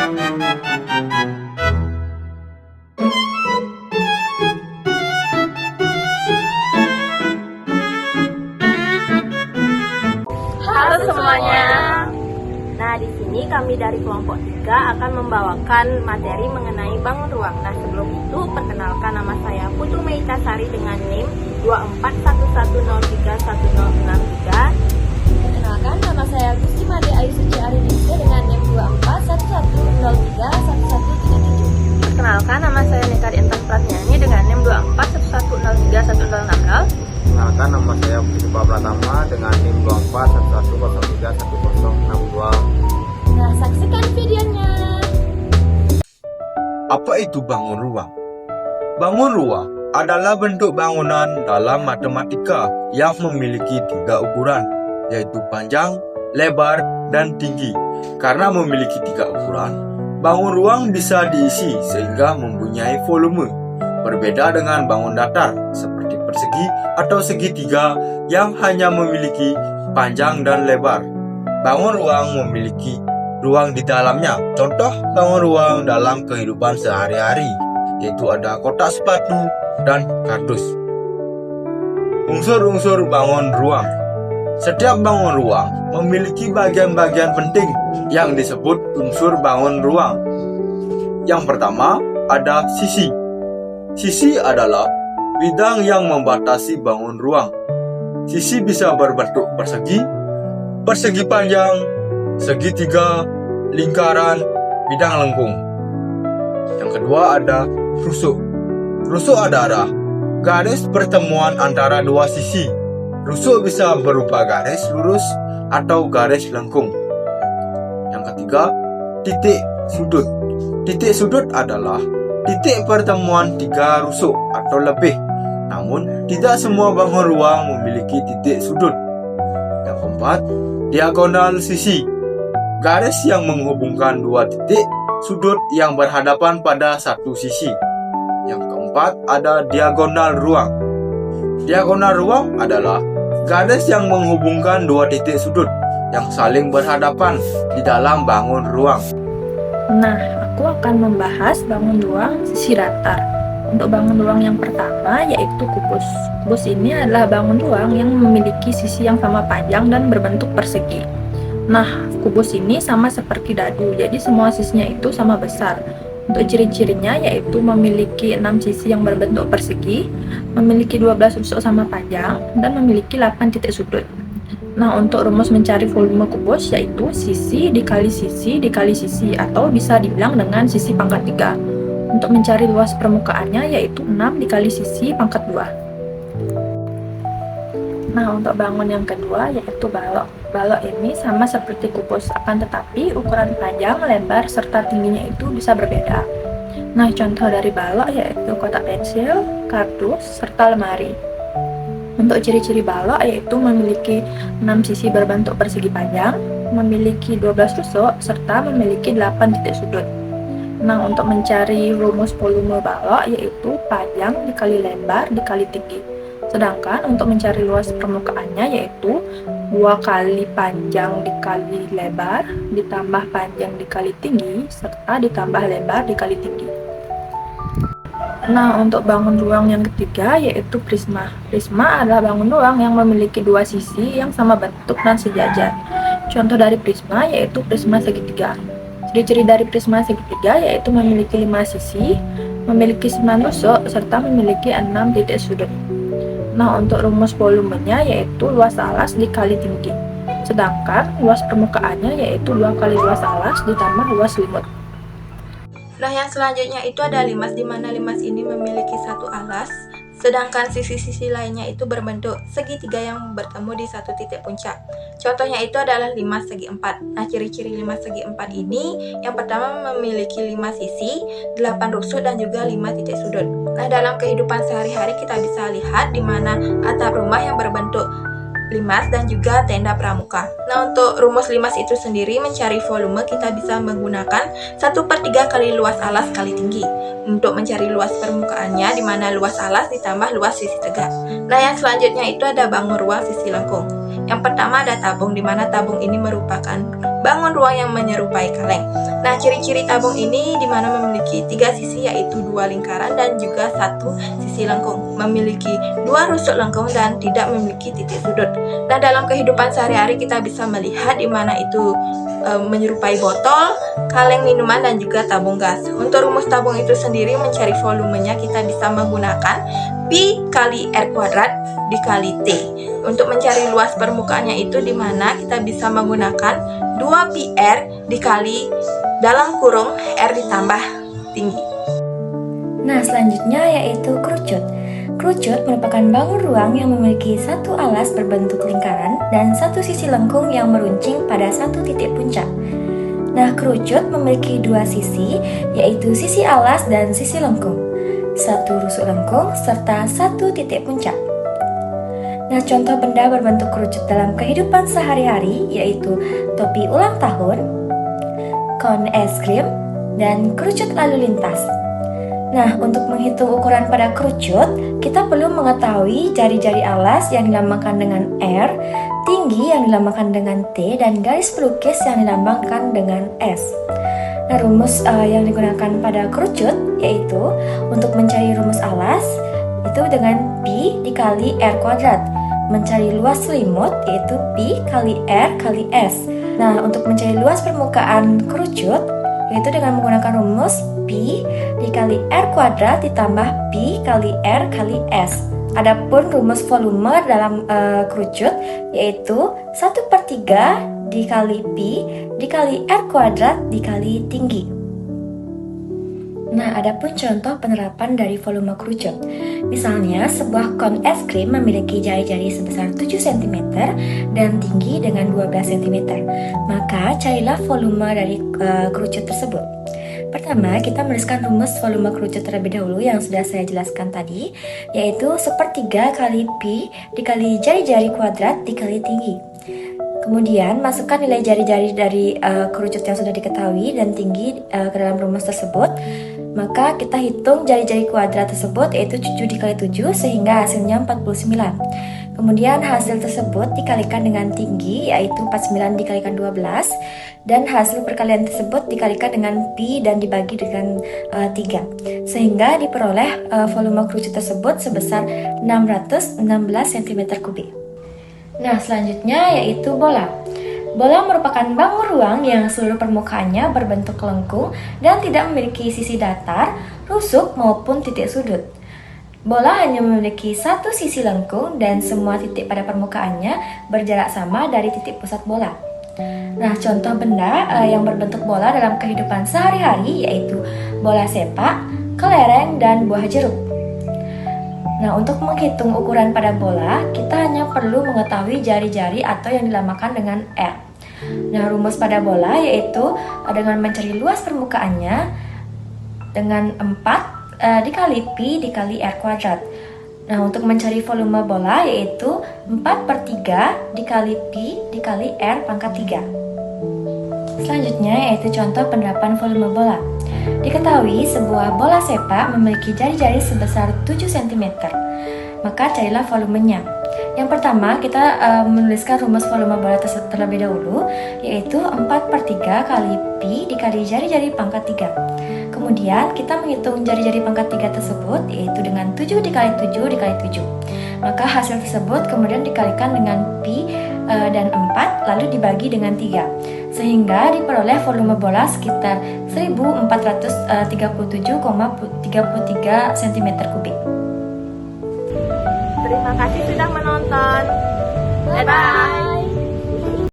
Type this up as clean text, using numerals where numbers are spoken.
Halo semuanya. Nah, di sini kami dari kelompok 3 akan membawakan materi mengenai bangun ruang. Nah, sebelum itu perkenalkan, nama saya Putu Meita Sari dengan NIM 2411031063. Perkenalkan, nama saya Gusti Made Ayu Suci Ariningsih dengan NIM 2411031137. Perkenalkan, nama saya Nekari Intan Pratiani dengan NIM 2411031060. Perkenalkan, nama saya Puspa Pratama dengan NIM 2411031062. Nah, saksikan videonya. Apa itu bangun ruang? Bangun ruang adalah bentuk bangunan dalam matematika yang memiliki 3 ukuran, yaitu panjang, lebar, dan tinggi. Karena memiliki 3 ukuran, bangun ruang bisa diisi sehingga mempunyai volume. Berbeda dengan bangun datar seperti persegi atau segitiga yang hanya memiliki panjang dan lebar. Bangun ruang memiliki ruang di dalamnya. Contoh bangun ruang dalam kehidupan sehari-hari, yaitu ada kotak sepatu dan kardus. Unsur-unsur bangun ruang. Setiap bangun ruang memiliki bagian-bagian penting yang disebut unsur bangun ruang. Yang pertama ada sisi. Sisi adalah bidang yang membatasi bangun ruang. Sisi bisa berbentuk persegi, persegi panjang, segitiga, lingkaran, bidang lengkung. Yang kedua ada rusuk. Rusuk adalah garis pertemuan antara dua sisi. Rusuk bisa berupa garis lurus atau garis lengkung. Yang ketiga, titik sudut. Titik sudut adalah titik pertemuan 3 rusuk atau lebih. Namun, tidak semua bangun ruang memiliki titik sudut. Yang keempat, diagonal sisi. Garis yang menghubungkan 2 titik sudut yang berhadapan pada satu sisi. Yang keempat, ada diagonal ruang. Diagonal ruang adalah garis yang menghubungkan 2 titik sudut yang saling berhadapan di dalam bangun ruang. Nah, aku akan membahas bangun ruang sisi datar. Untuk bangun ruang yang pertama yaitu kubus. Kubus ini adalah bangun ruang yang memiliki sisi yang sama panjang dan berbentuk persegi. Nah, kubus ini sama seperti dadu, jadi semua sisinya itu sama besar. Untuk ciri-cirinya yaitu memiliki 6 sisi yang berbentuk persegi, memiliki 12 rusuk sama panjang, dan memiliki 8 titik sudut. Nah, untuk rumus mencari volume kubus yaitu sisi dikali sisi dikali sisi, atau bisa dibilang dengan sisi pangkat 3. Untuk mencari luas permukaannya yaitu 6 dikali sisi pangkat 2. Nah, untuk bangun yang kedua yaitu balok. Balok ini sama seperti kubus, akan tetapi ukuran panjang, lebar, serta tingginya itu bisa berbeda. Nah, contoh dari balok yaitu kotak pensil, kardus, serta lemari. Untuk ciri-ciri balok yaitu memiliki 6 sisi berbentuk persegi panjang, memiliki 12 rusuk, serta memiliki 8 titik sudut. Nah, untuk mencari rumus volume balok yaitu panjang dikali lebar dikali tinggi. Sedangkan untuk mencari luas permukaannya yaitu 2 kali panjang dikali lebar ditambah panjang dikali tinggi serta ditambah lebar dikali tinggi. Nah, untuk bangun ruang yang ketiga yaitu prisma. Prisma adalah bangun ruang yang memiliki 2 sisi yang sama bentuk dan sejajar. Contoh dari prisma yaitu prisma segitiga. Ciri-ciri dari prisma segitiga yaitu memiliki 5 sisi, memiliki 9 rusuk, serta memiliki 6 titik sudut. Nah, untuk rumus volumenya yaitu luas alas dikali tinggi. Sedangkan luas permukaannya yaitu 2 kali luas alas ditambah luas limut. Nah, yang selanjutnya itu ada limas, di mana limas ini memiliki 1 alas, sedangkan sisi-sisi lainnya itu berbentuk segitiga yang bertemu di satu titik puncak. Contohnya itu adalah limas segi 4. Nah, ciri-ciri limas segi 4 ini yang pertama memiliki 5 sisi, 8 rusuk, dan juga 5 titik sudut. Nah, dalam kehidupan sehari-hari kita bisa lihat di mana atap rumah yang berbentuk limas dan juga tenda pramuka. Nah, untuk rumus limas itu sendiri mencari volume kita bisa menggunakan 1/3 kali luas alas kali tinggi. Untuk mencari luas permukaannya di mana luas alas ditambah luas sisi tegak. Nah, yang selanjutnya itu ada bangun ruang sisi lengkung. Yang pertama ada tabung, di mana tabung ini merupakan bangun ruang yang menyerupai kaleng. Nah, ciri-ciri tabung ini dimana memiliki 3 sisi, yaitu 2 lingkaran dan juga 1 sisi lengkung, memiliki 2 rusuk lengkung dan tidak memiliki titik sudut. Nah, dalam kehidupan sehari-hari kita bisa melihat dimana itu menyerupai botol, kaleng minuman, dan juga tabung gas. Untuk rumus tabung itu sendiri, mencari volumenya kita bisa menggunakan Pi kali R kuadrat dikali T. Untuk mencari luas permukaannya itu dimana kita bisa menggunakan 2 pi R dikali dalam kurung R ditambah tinggi. Nah, selanjutnya yaitu kerucut. Kerucut merupakan bangun ruang yang memiliki satu alas berbentuk lingkaran dan satu sisi lengkung yang meruncing pada satu titik puncak. Nah, kerucut memiliki 2 sisi, yaitu sisi alas dan sisi lengkung, 1 rusuk lengkung, serta 1 titik puncak. Nah, contoh benda berbentuk kerucut dalam kehidupan sehari-hari yaitu topi ulang tahun, kon es krim, dan kerucut lalu lintas. Nah, untuk menghitung ukuran pada kerucut, kita perlu mengetahui jari-jari alas yang dilambangkan dengan R, tinggi yang dilambangkan dengan T, dan garis pelukis yang dilambangkan dengan S. Nah, rumus yang digunakan pada kerucut yaitu untuk mencari rumus alas itu dengan Pi dikali R kuadrat. Mencari luas selimut yaitu Pi kali R kali S. Nah, untuk mencari luas permukaan kerucut yaitu dengan menggunakan rumus Pi dikali R kuadrat ditambah Pi kali R kali S. Adapun rumus volume dalam kerucut yaitu 1/3 dikali Pi dikali R kuadrat dikali tinggi. Nah, adapun contoh penerapan dari volume kerucut. Misalnya, sebuah kon es krim memiliki jari-jari sebesar 7 cm dan tinggi dengan 12 cm. Maka, carilah volume dari kerucut tersebut. Pertama, kita menuliskan rumus volume kerucut terlebih dahulu yang sudah saya jelaskan tadi, yaitu 1/3 kali Pi dikali jari-jari kuadrat dikali tinggi. Kemudian, masukkan nilai jari-jari dari kerucut yang sudah diketahui dan tinggi ke dalam rumus tersebut. Maka kita hitung jari-jari kuadrat tersebut yaitu 7 dikali 7 sehingga hasilnya 49. Kemudian hasil tersebut dikalikan dengan tinggi yaitu 49 dikalikan 12 dan hasil perkalian tersebut dikalikan dengan Pi dan dibagi dengan 3 sehingga diperoleh volume kerucut tersebut sebesar 616 cm3. Nah, selanjutnya yaitu bola. Bola merupakan bangun ruang yang seluruh permukaannya berbentuk lengkung dan tidak memiliki sisi datar, rusuk maupun titik sudut. Bola hanya memiliki 1 sisi lengkung dan semua titik pada permukaannya berjarak sama dari titik pusat bola. Nah, contoh benda yang berbentuk bola dalam kehidupan sehari-hari yaitu bola sepak, kelereng, dan buah jeruk. Nah, untuk menghitung ukuran pada bola, kita hanya perlu mengetahui jari-jari atau yang dilambangkan dengan R. Nah, rumus pada bola yaitu dengan mencari luas permukaannya dengan 4 dikali Pi dikali R kuadrat. Nah, untuk mencari volume bola yaitu 4/3 dikali Pi dikali R pangkat 3. Selanjutnya yaitu contoh penerapan volume bola. Diketahui sebuah bola sepak memiliki jari-jari sebesar 7 cm. Maka carilah volumenya. Yang pertama kita menuliskan rumus volume bola terlebih dahulu yaitu 4/3 kali Pi dikali jari-jari pangkat 3. Kemudian kita menghitung jari-jari pangkat 3 tersebut yaitu dengan 7 dikali 7 dikali 7. Maka hasil tersebut kemudian dikalikan dengan Pi dan 4 lalu dibagi dengan 3 sehingga diperoleh volume bola sekitar 1437,33 cm3. Terima kasih sudah menonton. Dadah.